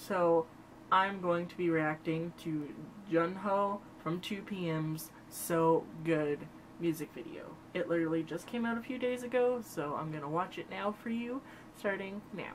So I'm going to be reacting to JunHo from 2PM's So Good music video. It literally just came out a few days ago, so I'm gonna watch it now for you, starting now.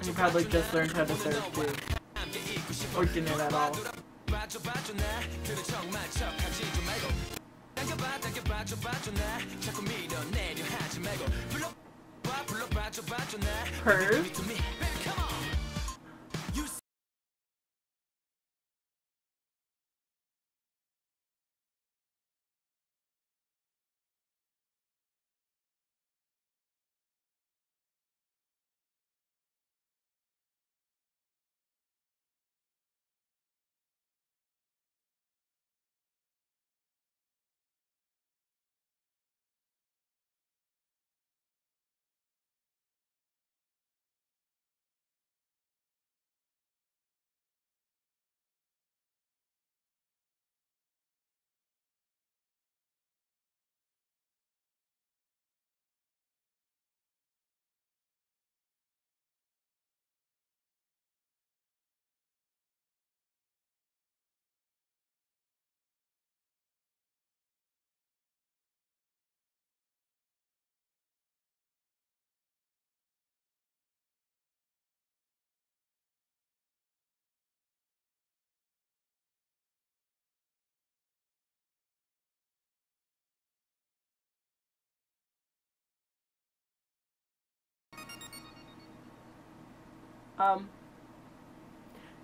You probably just learned how to surf too. Or didn't at all. Curved?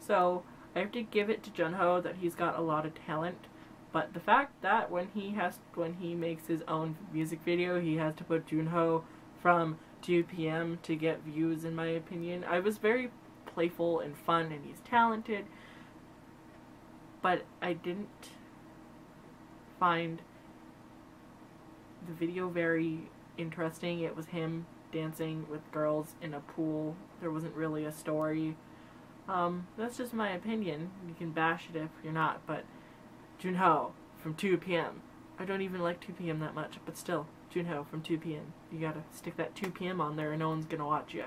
So I have to give it to JunHo that he's got a lot of talent, but the fact that when he makes his own music video, he has to put JunHo from 2PM to get views, in my opinion. I was very playful and fun, and he's talented, but I didn't find the video very interesting. It was him dancing with girls in a pool. There wasn't really a story. That's just my opinion. You can bash it if you're not, but JunHo from 2PM. I don't even like 2PM that much, but still, JunHo from 2PM. You gotta stick that 2PM on there and no one's gonna watch you.